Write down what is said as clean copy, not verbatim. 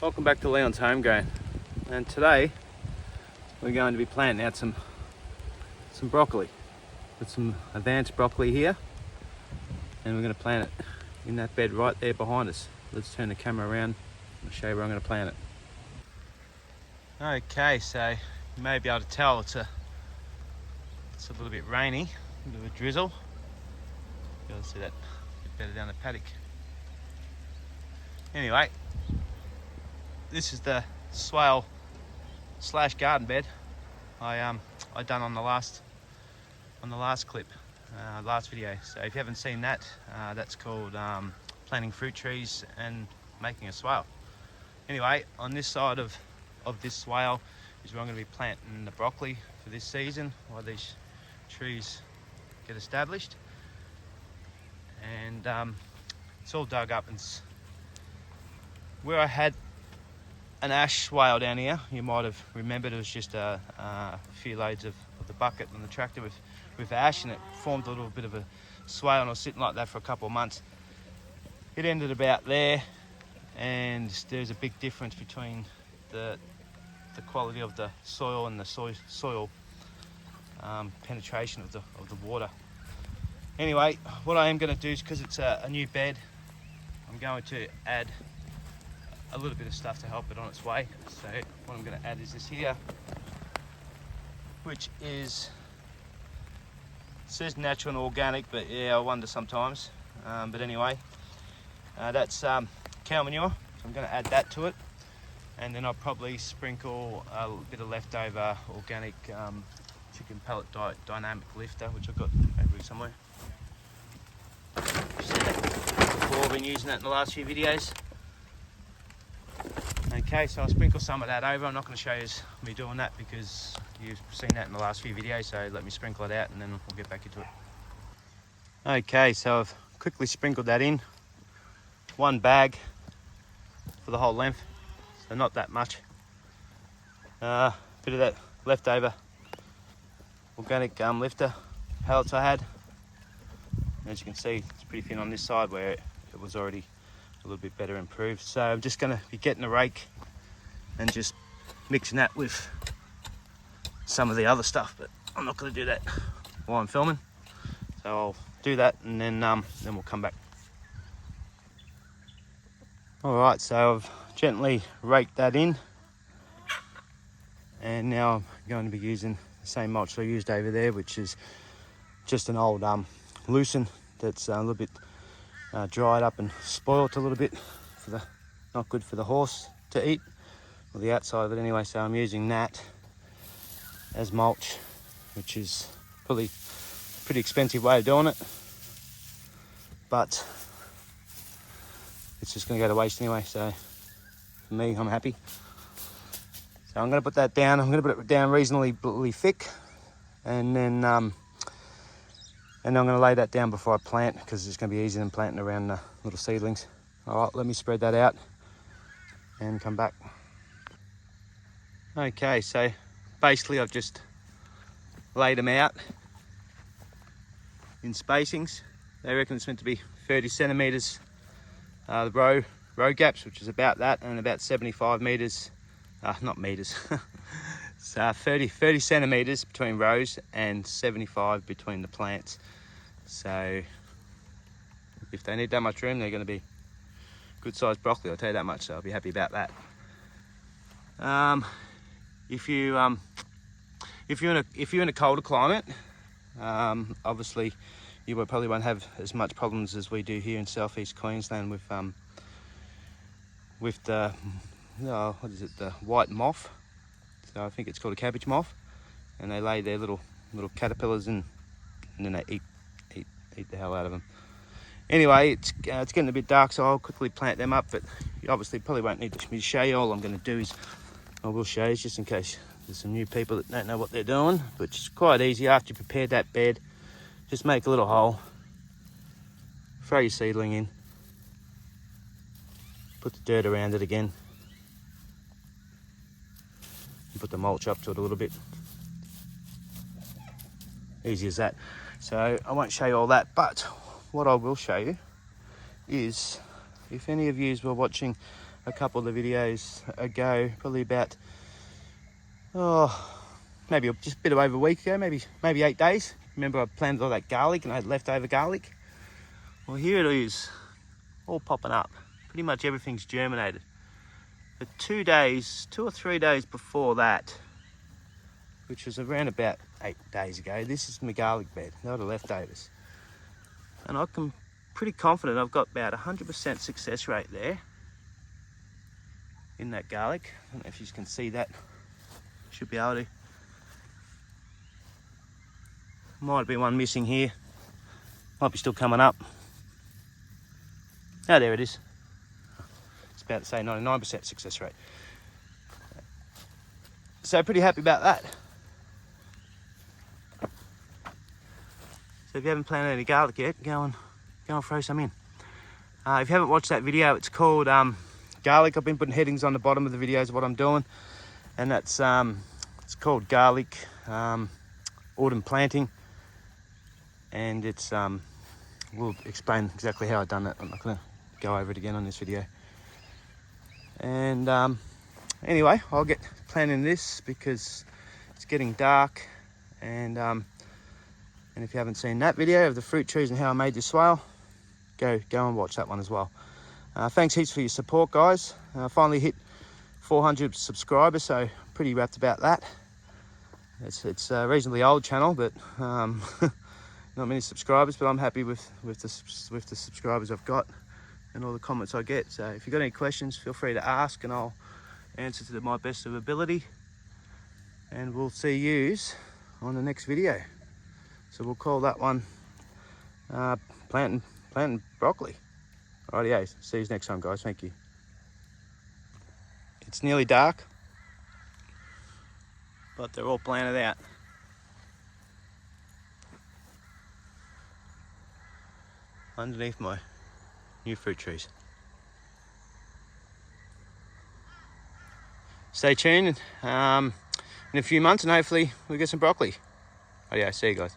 Welcome back to Leon's Homegrown, and today we're going to be planting out some broccoli. Got some advanced broccoli here, and we're going to plant it in that bed right there behind us. Let's turn the camera around and show you where I'm going to plant it. Okay, so you may be able to tell it's a little bit rainy, a bit of a drizzle. You'll be able to see that a bit better down the paddock. Anyway, this is the swale / garden bed I done on the last clip, last video. So if you haven't seen that, that's called planting fruit trees and making a swale. Anyway, on this side of this swale is where I'm going to be planting the broccoli for this season while these trees get established. And it's all dug up, and where I had an ash swale down here, you might have remembered it was just a few loads of the bucket and the tractor with ash, and it formed a little bit of a swale, and I was sitting like that for a couple of months. It ended about there, and there's a big difference between the quality of the soil and the soil penetration of the water. Anyway, what I am going to do is, because it's a new bed, I'm going to add a little bit of stuff to help it on its way. So what I'm going to add is this here, which is, it says natural and organic, but yeah, I wonder sometimes. But anyway, that's cow manure, so I'm going to add that to it, and then I'll probably sprinkle a bit of leftover organic chicken pellet dynamic lifter, which I've got over here somewhere. You've seen that before, I've been using that in the last few videos. Okay, so I'll sprinkle some of that over. I'm not going to show you me doing that because you've seen that in the last few videos, so let me sprinkle it out and then we'll get back into it. Okay, so I've quickly sprinkled that in. One bag for the whole length, so not that much. Bit of that leftover organic lifter pellets I had. As you can see, it's pretty thin on this side where it was already a little bit better improved. So I'm just going to be getting a rake and just mixing that with some of the other stuff, but I'm not going to do that while I'm filming. So I'll do that and then we'll come back. All right, so I've gently raked that in, and now I'm going to be using the same mulch I used over there, which is just an old lucerne that's a little bit dried up and spoilt a little bit, not good for the horse to eat, or the outside of it anyway. So I'm using that as mulch, which is probably a pretty expensive way of doing it, but it's just going to go to waste anyway. So for me, I'm happy. So I'm going to put that down. I'm going to put it down reasonably thick, and then I'm going to lay that down before I plant, because it's going to be easier than planting around the little seedlings. All right, let me spread that out and come back. Okay, so basically I've just laid them out in spacings. They reckon it's meant to be 30 centimetres, the row gaps, which is about that, and about 75 metres, not metres, so 30 centimetres between rows and 75 between the plants. So if they need that much room, they're going to be good sized broccoli, I'll tell you that much, so I'll be happy about that. If you're in a colder climate, obviously you probably won't have as much problems as we do here in southeast Queensland with the what is it, the white moth. So I think it's called a cabbage moth, and they lay their little caterpillars in, and then they eat the hell out of them. Anyway, it's getting a bit dark, so I'll quickly plant them up, but you obviously probably won't need me to show you. All I'm going to do is, I will show you, just in case there's some new people that don't know what they're doing, but it's quite easy. After you prepare that bed, just make a little hole, throw your seedling in, put the dirt around it again, and put the mulch up to it a little bit. Easy as that. So I won't show you all that, but what I will show you is, if any of you were watching a couple of the videos ago, probably about, maybe just a bit over a week ago, maybe 8 days. Remember I planted all that garlic and I had leftover garlic? Well, here it is, all popping up. Pretty much everything's germinated. But 2 or 3 days before that, which was around about 8 days ago, this is my garlic bed, not the leftovers. And I'm pretty confident I've got about 100% success rate there in that garlic. I don't know if you can see that. Should be able to. Might be one missing here. Might be still coming up. Oh, there it is. It's about to say 99% success rate. So pretty happy about that. So if you haven't planted any garlic yet, go and throw some in. If you haven't watched that video, it's called garlic. I've been putting headings on the bottom of the videos of what I'm doing, and that's it's called garlic autumn planting, and it's we'll explain exactly how I've done that. I'm not going to go over it again on this video. And anyway, I'll get planting this because it's getting dark, and if you haven't seen that video of the fruit trees and how I made this swale, go and watch that one as well. Thanks heaps for your support, guys. Finally hit 400 subscribers, so pretty wrapped about that. It's a reasonably old channel, but not many subscribers, but I'm happy with the subscribers I've got and all the comments I get. So if you've got any questions, feel free to ask and I'll answer to my best of ability. And we'll see yous on the next video. So we'll call that one planting broccoli. Rightio, see you next time, guys. Thank you. It's nearly dark, but they're all planted out. Underneath my new fruit trees. Stay tuned in a few months and hopefully we'll get some broccoli. Rightio, see you guys.